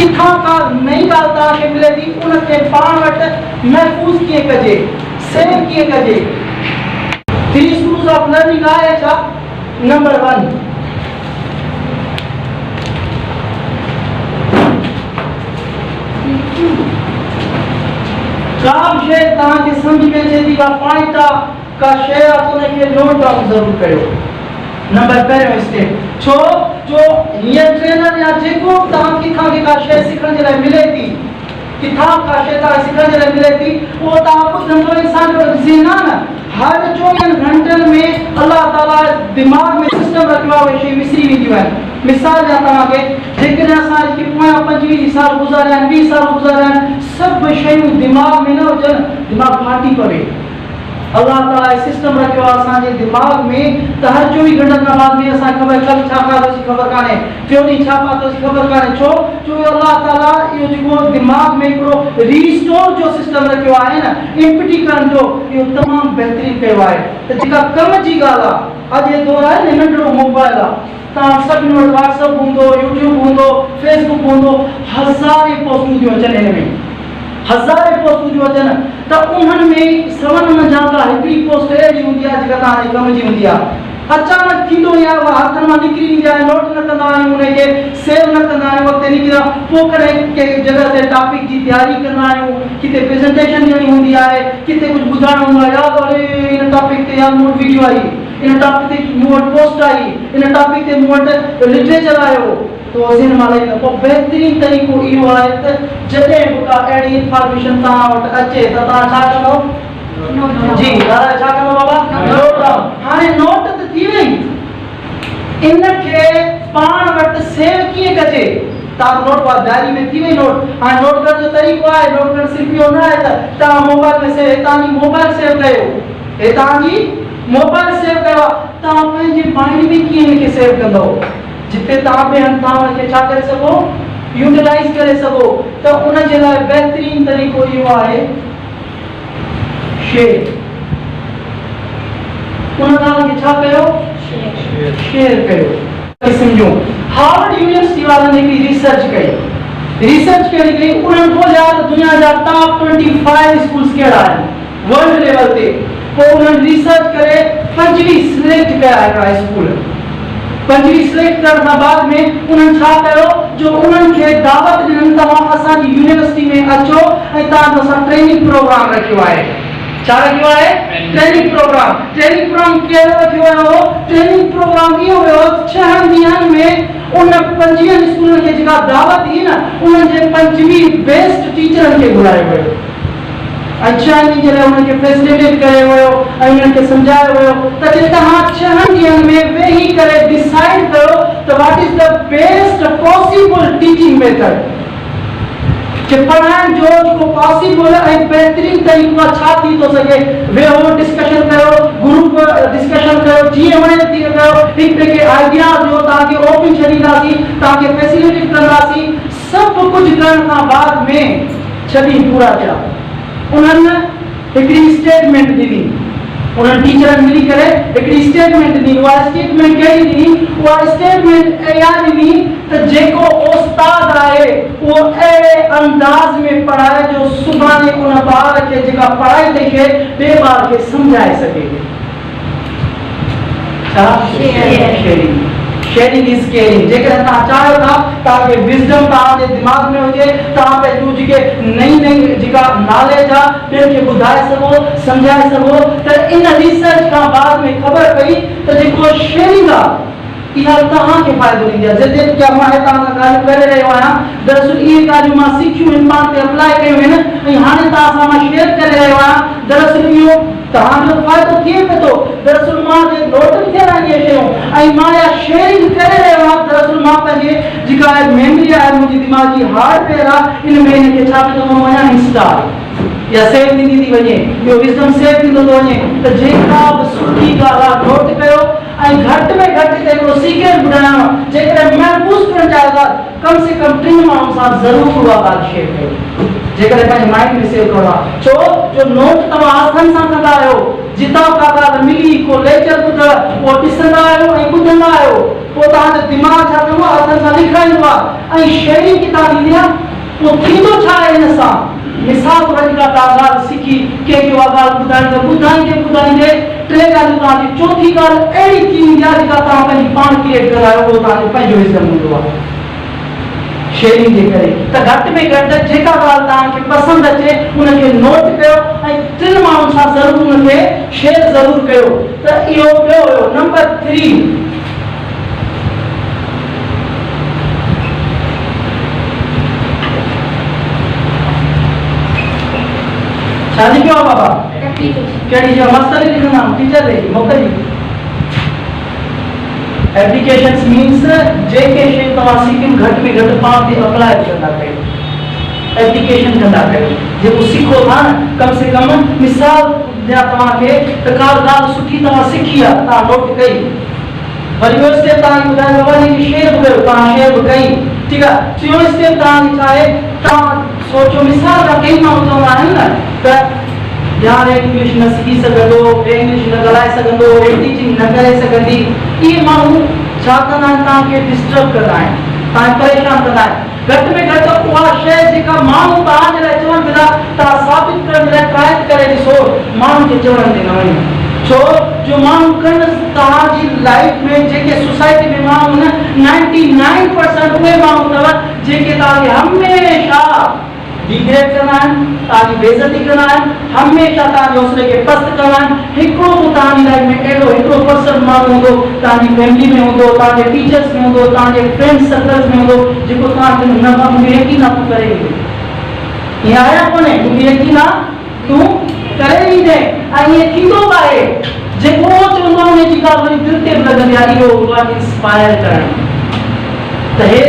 किथां का नई ॻाल्हि तव्हांखे मिले थी उनखे पाण वटि महफ़ूज़ कीअं कजे, सेव कीअं कजे। 3 स्कूल्स ऑफ लर्निंग आहे छा? नंबर 1, का बि शइ तव्हांखे सम्झ में अचे थी, का पॉइंट आहे, का शइ आहे त उनखे नोट डाउन ज़रूरु कयो। नंबर पहिरियों स्टेप, छो जो हीअं ट्रेनर या जेको तव्हांखे का शइ सिखण जे लाइ मिले थी, किथां का शइ तव्हांखे सिखण जे लाइ मिले थी, उहो तव्हां ॿुधंदो इंसान जो ज़हन आहे न, हर 24 घंटनि में अल्लाह ताला दिमाग़ में सिस्टम रखियो आहे, उहे शयूं विसरी वेंदियूं आहिनि। मिसाल ॾियां तव्हांखे, जेकॾहिं असांखे पोयां 25 साल गुज़ारिया आहिनि, 20 साल गुज़ारिया आहिनि, सभु शयूं दिमाग़ में न हुजनि, दिमाग़ फाटी पवे। अल्लाह ताला सिस्टम रखियो आहे असांजे दिमाग़ में त हर 24 घंटनि खां बाद में असांखे ख़बर कल छा खाधोसीं ख़बर कान्हे, टियों ॾींहुं छा पातोसीं ख़बर कान्हे। छो अल्लाह ताला इहो जेको दिमाग़ में हिकिड़ो रीस्टोर जो सिस्टम रखियो आहे न, इम्पटी करण जो, इहो तमामु बहितरीनु कयो आहे। त जेका कम जी ॻाल्हि आहे, अॼु जे दौर आहे न, नंढिड़ो मोबाइल आहे, तव्हां सभिनी वटि व्हाट्सअप हूंदो, यूट्यूब हूंदो, फेसबुक हूंदो, हज़ारे पोस्टूं थियूं अचनि हिन में, हज़ारे पोस्टूं थियूं अचनि, त उन्हनि में सवन मंझां का हिकिड़ी पोस्ट अहिड़ी हूंदी आहे जेका तव्हांजे कम जी हूंदी आहे। अचानक थींदो या हथनि मां निकिरी वेंदी आहे, नोट न कंदा आहियूं, उनखे सेव न कंदा आहियूं, अॻिते निकिरी पोइ कॾहिं कंहिं जॻह ते टॉपिक जी तयारी कंदा आहियूं, किथे प्रेज़ेंटेशन ॾियणी हूंदी आहे, किथे कुझु ॿुधाइणो हूंदो आहे, यादि अरे इन टॉपिक ते यार मूं वटि वीडियो आई, इन टॉपिक ते मूं वटि पोस्ट आई, इन टॉपिक ते मूं वटि लिटरेचर आयो, तो ज़हन मां लही वेंदो। पोइ बहितरीनु तरीक़ो इहो आहे त जॾहिं बि का अहिड़ी इंफॉर्मेशन तव्हां वटि अचे त तव्हां छा कंदो? जी दादा छा कंदो बाबा? Note down. हाणे नोट त थी वई, इनखे पाण वटि सेव कीअं कजे? तव्हां नोट वारी डायरी में थी वई नोट। हाणे नोट करण जो तरीक़ो आहे, नोट करण सिर्फ़ु इहो न आहे त तव्हां मोबाइल में सेव, तव्हांजी मोबाइल सेव कयो, हे तव्हांजी मोबाइल सेव कयो आहे, तव्हां पंहिंजे माइंड में कीअं हिनखे सेव कंदो? जिते तव्हां बि तव्हां हुनखे छा करे सघो? यूटिलाइज़ करे सघो। त उन जे लाइ बहितरीनु तरीक़ो इहो आहे शेयर। उन ॻाल्हि खे छा कयो? शेयर कयो। सम्झो, हार्वर्ड यूनिवर्सिटी वारनि हिकिड़ी रिसर्च कई, उन्हनि ॻोल्हिया त दुनिया जा टॉप 25 स्कूल्स कहिड़ा आहिनि वर्ल्ड लेवल ते। पोइ उन्हनि रिसर्च करे 25 सिलेक्ट कया हिकिड़ा स्कूल। 25 सिलेक्ट करण खां बाद में उन्हनि छा कयो, जो उन्हनि खे दावत ॾिननि, तव्हां असांजी यूनिवर्सिटी में अचो ऐं तव्हांजो असां ट्रेनिंग प्रोग्राम रखियो आहे। छा रखियो आहे? Training programme. ट्रेनिंग प्रोग्राम कहिड़ो रखियो वियो हो? ट्रेनिंग प्रोग्राम इहो हुयो 6 ॾींहंनि में उन 25 स्कूलनि खे जेका दावत ॾी न, उन्हनि जे 25 बेस्ट टीचरनि खे घुरायो वियो। अच्छा इन जे लाइ उन्हनि खे फैसिलिटेट कयो वियो ऐं उन्हनि खे सम्झायो वियो त जे तव्हां 6 ॾींहंनि में वेही करे डिसाइड कयो त what is the best possible teaching method, कि पढ़ाइण जो जेको पॉसिबल ऐं बहितरीनु तरीक़ो छा थी थो सघे। वेहो डिस्कशन कयो, ग्रुप डिस्कशन कयो, जीअं वणे तीअं कयो, हिक ॿिए खे आइडिया ॾियो, तव्हांखे ओपन छॾींदासीं, तव्हांखे फैसिलिटेट कंदासीं। सभु कुझु करण खां बाद में 6 ॾींहं पूरा थिया, उन्हनि हिकिड़ी स्टेटमेंट ॾिनी, उन्हनि टीचरनि मिली करे हिकिड़ी स्टेटमेंट ॾिनी। उहा स्टेटमेंट कहिड़ी ॾिनी? उहा स्टेटमेंट इहा ॾिनी त जेको उस्ताद आहे उहो अहिड़े अंदाज़ में पढ़ाए जो सुभाणे उन ॿार खे जेका पढ़ाई थी खे ॿिए ॿार खे सम्झाए सघे। छा? Sharing is caring. जेकॾहिं तव्हां चाहियो था तव्हांखे विज़डम तव्हांजे दिमाग़ में हुजे, तव्हां पंहिंजूं जेके नई जेका नॉलेज आहे ॿियनि खे ॿुधाए सघो, सम्झाए सघो, त इन रिसर्च खां बाद में ख़बर पई त जेको शेयरिंग आहे इहा तव्हांखे फ़ाइदो ॾींदी आहे। जॾहिं क्या मां तव्हां सां ॻाल्हियूं करे रहियो आहियां, दरअसल इहे ॻाल्हियूं मां सिखियूं आहिनि, पाण ते अप्लाई कयूं आहिनि ऐं हाणे तव्हां सां मां शेयर करे रहियो आहियां। दरअसल इहो तव्हांजो फ़ाइदो थिए पियो थो। दरअसल मां नोट थियण इहे शयूं ऐं मां इहा शेयरिंग करे रहियो आहियां। दरअसल मां पंहिंजे जेका मेमरी आहे, मुंहिंजी दिमाग़ जी हार्डवेयर आहे, इन में हिनखे छा पियो थो वञा इंस्टॉल या सेव थींदी थी वञे, इहो विज़डम सेव थींदो थो वञे। त जेका बि सुठी ॻाल्हि आहे नोट कयो ऐं घटि में घटि हिकिड़ो सीक्रेट ॿुधायांव, जेकॾहिं महफ़ूज़ करणु चाहियो था कम से कम 3 माण्हुनि सां ज़रूरु उहा ॻाल्हि शेयर कयो, जेकॾहिं पंहिंजे माइंड में सेव करणो आहे। छो जो नोट तव्हां हथनि सां कंदा आहियो, जितां का ॻाल्हि मिली को लेक्चर ॿुधो पोइ ॾिसंदा आहियो ऐं ॿुधंदा आहियो पोइ तव्हांजो दिमाग़ छा कंदो आहे हथनि सां लिखाईंदो आहे ऐं शेयरिंग किताब ॾींदी आहे पोइ थींदो छा आहे हिन सां मिसाल तौर ते तव्हां ॻाल्हि सिखी कंहिंखे उहा ॻाल्हि ॿुधाईंदे ॿुधाईंदे टे ॻाल्हियूं तव्हांजी चोथी ॻाल्हि अहिड़ी थी वेंदी आहे जेका तव्हां पंहिंजी पाण क्रिएट कंदा आहियो उहो तव्हांजो पंहिंजो इज़म हूंदो आहे शेयरिंग जे करे त घटि में घटि जेका ॻाल्हि तव्हांखे पसंदि अचे उनखे नोट कयो ऐं टिनि माण्हुनि सां ज़रूरु उनखे शेयर ज़रूरु कयो त इहो ॿियो हुयो नंबर 3 छा लिखियो आहे बाबा कहिड़ी जो मास्टर लिखंदा टीचर रे मोकिली एप्लीकेशंस मीन्स जेके शयूं तव्हां सिखियूं घटि में घटि पाण ते अप्लाई कंदा कयो एप्लीकेशन कंदा कयो जेको सिखो था न कम से कम मिसाल जा तव्हांखे त का ॻाल्हि सुठी तव्हां सिखी आहे तव्हां नोट कई वरी ॿियो स्टेप तव्हांखे ॿुधायो बाबा कि शेयर बि कयो तव्हां शेयर बि कई ठीकु आहे टियों स्टेप तव्हांखे छा आहे तव्हां सोचो मिसाल जा कई माण्हू चवंदा आहिनि न त यार इंग्लिश न सिखी सघंदो इंग्लिश न ॻाल्हाए सघंदो टीचिंग न करे सघंदी इहे माण्हू छा कंदा आहिनि तव्हांखे डिस्टर्ब कंदा आहिनि तव्हांखे परेशान कंदा आहिनि घटि में घटि उहा शइ जेका माण्हू तव्हांजे लाइ चवनि पिया तव्हां साबित करण लाइ ट्राई करे ॾिसो माण्हुनि खे चवण ते न वञो छो जो माण्हू कनि तव्हांजी लाइफ में जेके सोसाइटी में माण्हू न 99% उहे माण्हू अथव जेके तव्हांखे हमेशह डिग्रेड कंदा आहिनि तव्हांजी बेइज़ती कंदा आहिनि हमेशह तव्हांजे हौसले खे पस्त कंदा आहिनि हिकिड़ो तव्हांजी लाइफ में अहिड़ो हिकिड़ो पर्सन माण्हू हूंदो तव्हांजी फैमिली में हूंदो तव्हांजे टीचर्स में हूंदो तव्हांजे फ्रेंड सर्कल्स में हूंदो जेको तव्हांखे न मूंखे यकीन आहे तूं करे ईंदे ईअं आया कोन्हे मूंखे यकीन आहे तूं करे ईंदे ऐं ईअं थींदो बि आहे जेको चवंदो आहे उनजी ॻाल्हि वरी दिलि ते बि लॻंदी आहे इहो हूंदो आहे इंस्पायर करणु त हे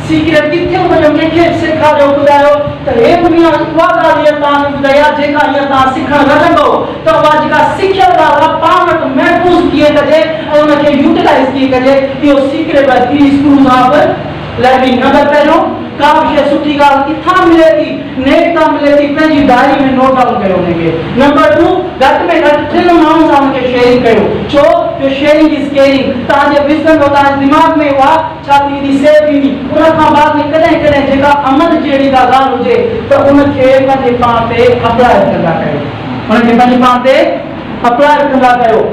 सीक्रेट किथे वञो कंहिंखे सेखारियो ॿुधायो त हे दुनिया उहा ॻाल्हि तव्हांखे ॿुधाई आहे जेका हीअं तव्हां सिखणु लॻंदो त उहा जेका सिखियल ॻाल्हि आहे पाण वटि महफ़ूज़ कीअं कजे ऐं उनखे यूटिलाइज़ कीअं कजे इहो सीक्रेट आहे 3 स्क्रूज़ ऑफ लर्निंग नंबर पहिरियों का बि शइ सुठी ॻाल्हि किथां मिले थी नेट तां मिले थी पंहिंजी डायरी में नोट डाउन कयो हुनखे नंबर 2 घटि में घटि 3 माण्हुनि सां हुनखे शेयरिंग कयो छो जो शेयरिंग इज़ केयरिंग तव्हांजे विज़डम में तव्हांजे दिमाग़ में उहा छा थींदी सेव थींदी उन खां बाद में कॾहिं कॾहिं जेका अमल जहिड़ी का ॻाल्हि हुजे त उनखे पंहिंजे पाण ते अप्लाई कंदा कयो उनखे पंहिंजे पाण ते अप्लाई कंदा कयो